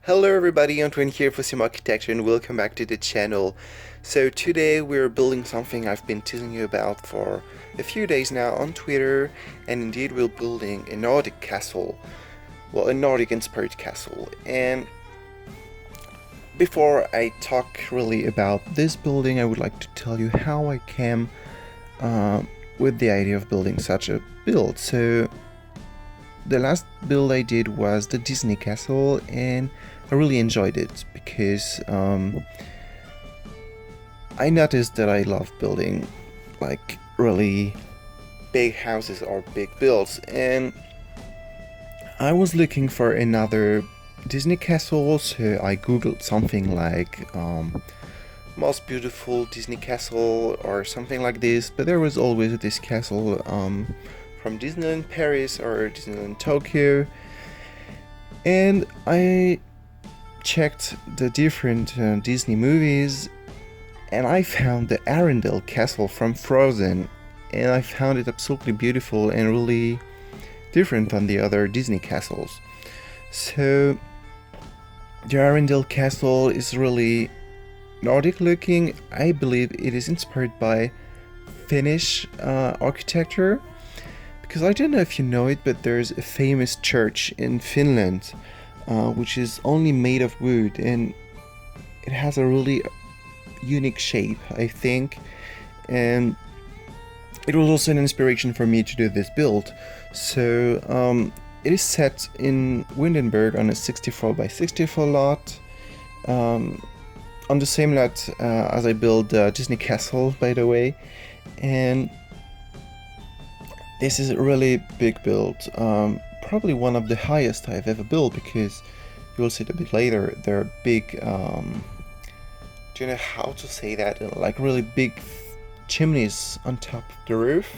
Hello everybody, Antoine here for Simarchitecture and welcome back to the channel. So today we're building something I've been telling you about for a few days now on Twitter, and indeed we're building a Nordic castle. Well, a Nordic inspired castle. And before I talk really about this building, I would like to tell you how I came with the idea of building such a build. So the last build I did was the Disney castle, and I really enjoyed it because I noticed that I love building like really big houses or big builds, and I was looking for another Disney castle, so I googled something like most beautiful Disney castle or something like this, but there was always this castle from Disneyland Paris or Disneyland Tokyo, and I checked the different Disney movies, and I found the Arendelle castle from Frozen, and I found it absolutely beautiful and really different than the other Disney castles. So the Arendelle castle is really Nordic looking. I believe it is inspired by Finnish architecture, because I don't know if you know it, but there's a famous church in Finland which is only made of wood, and it has a really unique shape, I think, and it was also an inspiration for me to do this build. So it is set in Windenburg on a 64 by 64 lot, on the same lot as I built Disney Castle, by the way, and this is a really big build, probably one of the highest I've ever built, because you will see it a bit later. They're big, do you know how to say that? Like really big chimneys on top of the roof.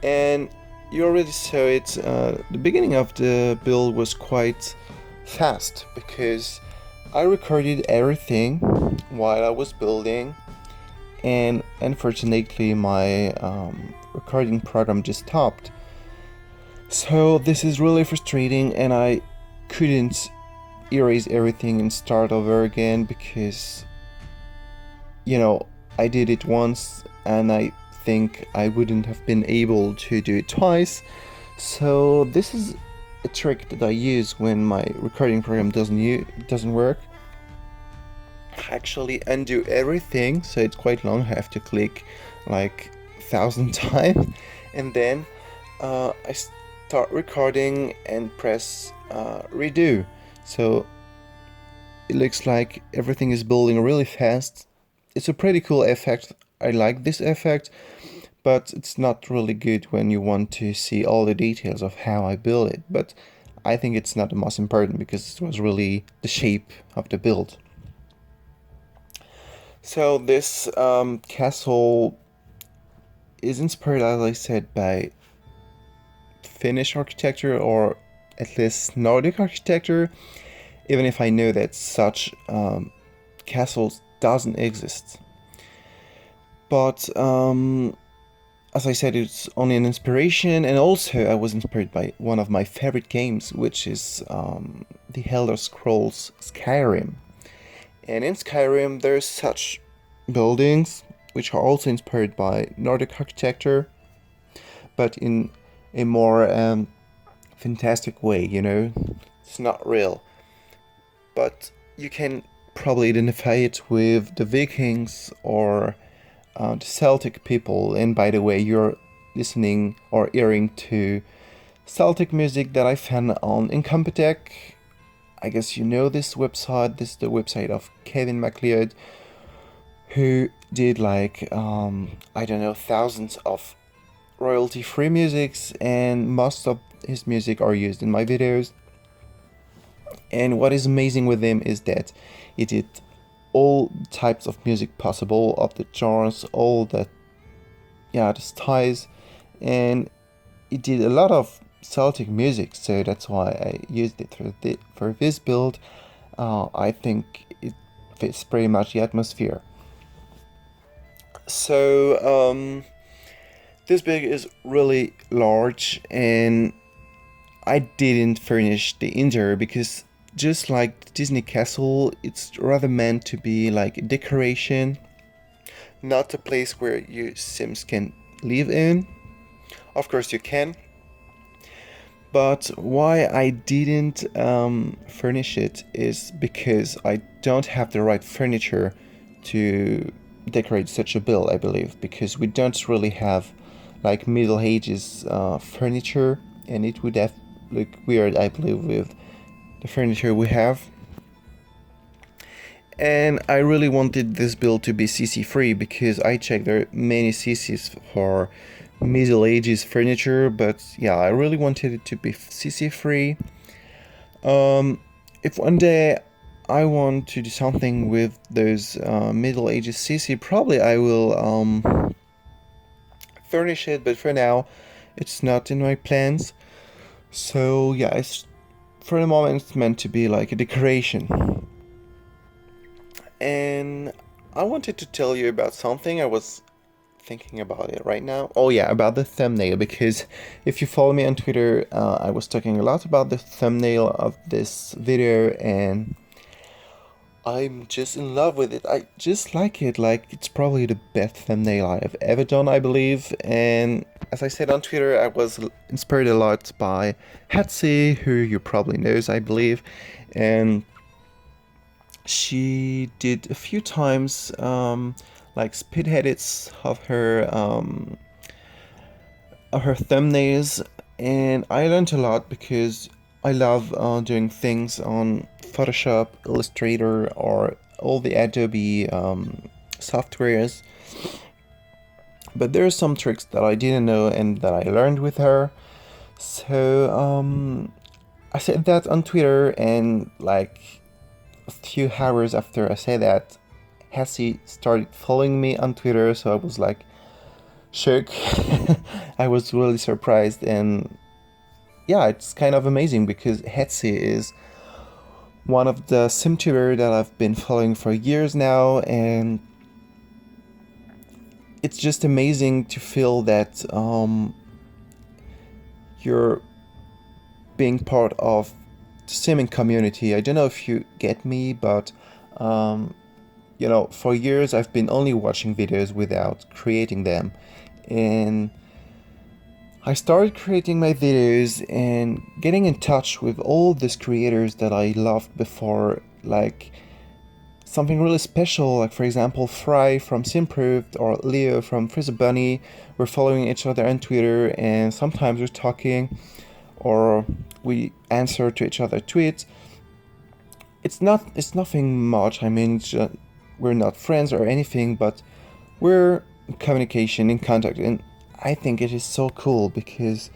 And you already saw it, the beginning of the build was quite fast, because I recorded everything while I was building, and unfortunately my recording program just stopped. So this is really frustrating, and I couldn't erase everything and start over again, because I did it once and I think I wouldn't have been able to do it twice. So this is a trick that I use when my recording program doesn't work. I actually undo everything, so it's quite long. I have to click like 1,000 times, and then I start recording and press redo. So it looks like everything is building really fast. It's a pretty cool effect. I like this effect, but it's not really good when you want to see all the details of how I build it. But I think it's not the most important, because it was really the shape of the build. So this castle is inspired, as I said, by Finnish architecture, or at least Nordic architecture, even if I know that such castles doesn't exist. But as I said, it's only an inspiration, and also I was inspired by one of my favorite games, which is the Elder Scrolls Skyrim. And in Skyrim there's such buildings which are also inspired by Nordic architecture, but in a more fantastic way, It's not real. But you can probably identify it with the Vikings or the Celtic people. And by the way, you're listening or hearing to Celtic music that I found on Incompetech. I guess you know this website. This is the website of Kevin MacLeod, who did like, I don't know, thousands of royalty-free musics, and most of his music are used in my videos. And what is amazing with him is that he did all types of music possible, of the genres, all the styles, and he did a lot of Celtic music, so that's why I used it for this build. I think it fits pretty much the atmosphere. So this build is really large, and I didn't furnish the interior because just like the Disney castle, it's rather meant to be like a decoration, not a place where your Sims can live in. Of course, you can, but why I didn't furnish it is because I don't have the right furniture to decorate such a build, I believe, because we don't really have like Middle Ages furniture, and it would have look weird, I believe, with the furniture we have. And I really wanted this build to be CC free because I checked there are many CCs for Middle Ages furniture, but yeah, I really wanted it to be CC free. If one day I want to do something with those Middle Ages CC, probably I will furnish it, but for now it's not in my plans. So yeah, for the moment it's meant to be like a decoration. And I wanted to tell you about something. I was thinking about it right now. Oh yeah, about the thumbnail, because if you follow me on Twitter, I was talking a lot about the thumbnail of this video, and I'm just in love with it. I just like it. Like, it's probably the best thumbnail I've ever done, I believe. And as I said on Twitter, I was inspired a lot by Hatsi, who you probably knows, I believe. And she did a few times like speed edits of her thumbnails, and I learned a lot because I love doing things on Photoshop, Illustrator, or all the Adobe softwares. But there are some tricks that I didn't know and that I learned with her. So I said that on Twitter, and like a few hours after I said that, Hassie started following me on Twitter, so I was like shook. I was really surprised, and yeah, it's kind of amazing because Hetzi is one of the SimTuber that I've been following for years now, and it's just amazing to feel that you're being part of the simming community. I don't know if you get me, but you know, for years I've been only watching videos without creating them, and I started creating my videos and getting in touch with all these creators that I loved before, like something really special, like for example Fry from Simproved or Leo from Frizzy Bunny. We're following each other on Twitter, and sometimes we're talking or we answer to each other tweets. It's nothing much. I mean, we're not friends or anything, but we're in communication, in contact, and I think it is so cool because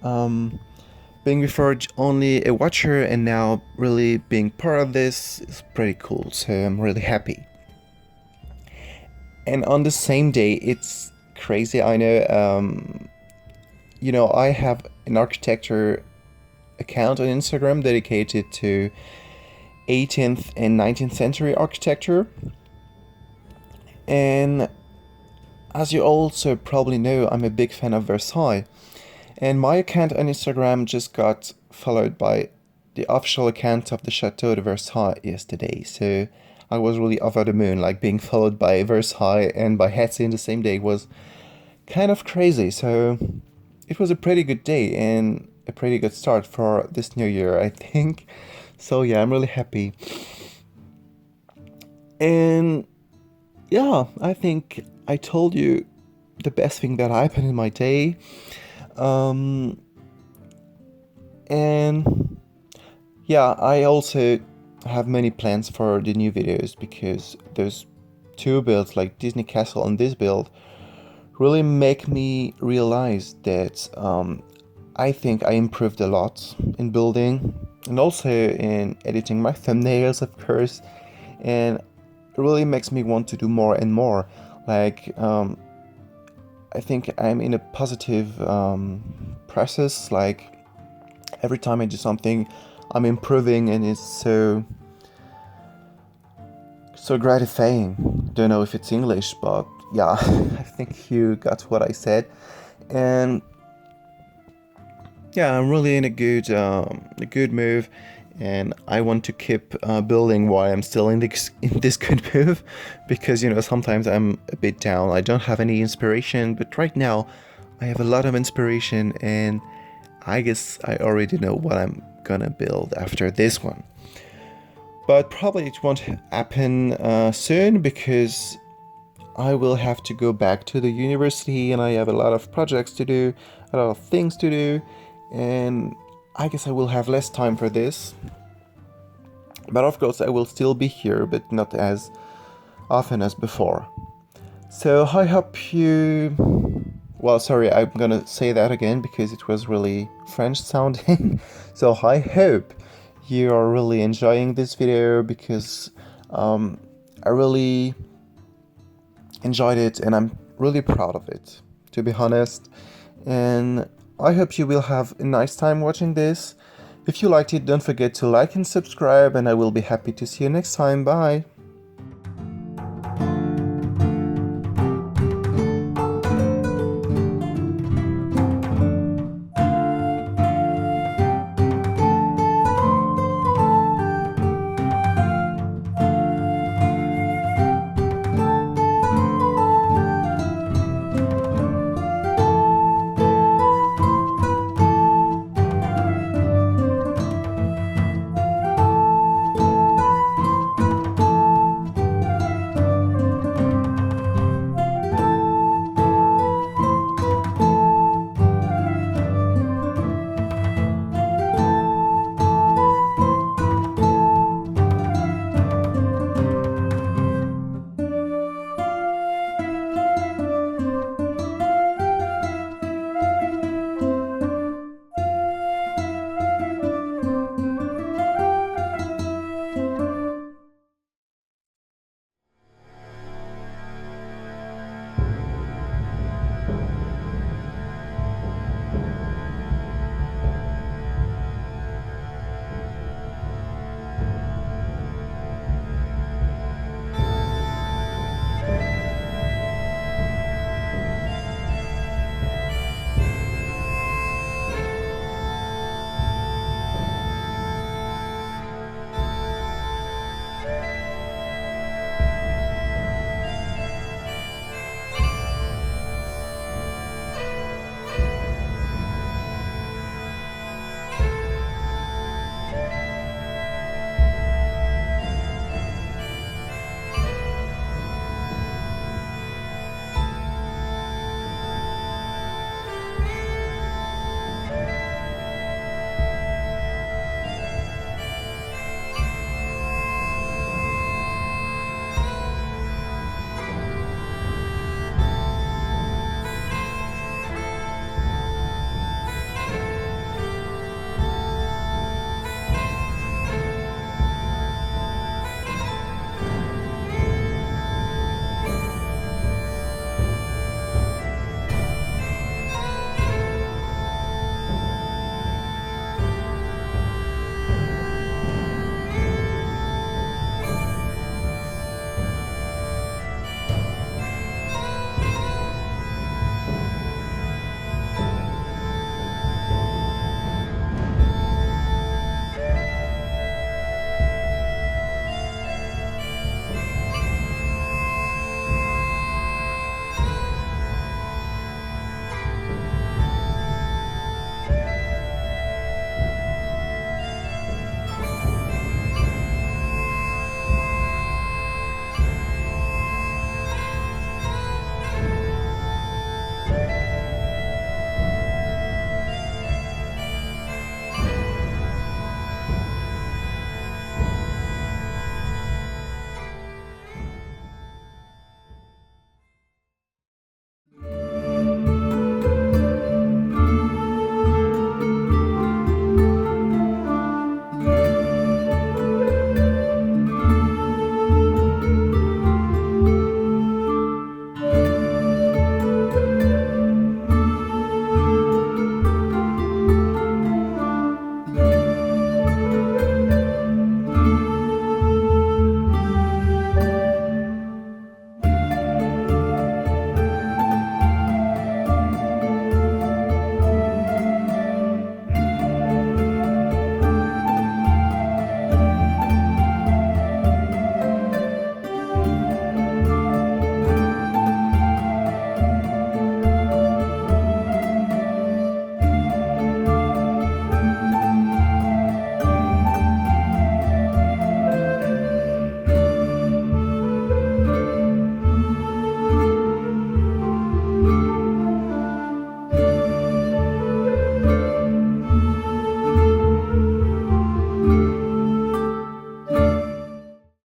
being before only a watcher and now really being part of this is pretty cool. So I'm really happy. And on the same day, it's crazy, I know. You know, I have an architecture account on Instagram dedicated to 18th and 19th century architecture. And as you also probably know, I'm a big fan of Versailles. And my account on Instagram just got followed by the official account of the Chateau de Versailles yesterday. So I was really over the moon, like being followed by Versailles and by Hetzi in the same day was kind of crazy. So it was a pretty good day and a pretty good start for this new year, I think. So yeah, I'm really happy. And yeah, I think I told you the best thing that happened in my day. And yeah, I also have many plans for the new videos because those two builds, like Disney Castle and this build, really make me realize that I think I improved a lot in building and also in editing my thumbnails, of course, and it really makes me want to do more and more. Like, I think I'm in a positive process. Like, every time I do something, I'm improving, and it's so gratifying. Don't know if it's English, but yeah, I think you got what I said. And yeah, I'm really in a good move, and I want to keep building while I'm still in this good move, because sometimes I'm a bit down. I don't have any inspiration, but right now I have a lot of inspiration, and I guess I already know what I'm gonna build after this one. But probably it won't happen soon because I will have to go back to the university and I have a lot of projects to do, a lot of things to do, and I guess I will have less time for this. But of course, I will still be here, but not as often as before. So I hope you. Well, sorry, I'm gonna say that again because it was really French sounding. So I hope you are really enjoying this video because I really enjoyed it and I'm really proud of it, to be honest. And I hope you will have a nice time watching this. If you liked it, don't forget to like and subscribe, and I will be happy to see you next time. Bye!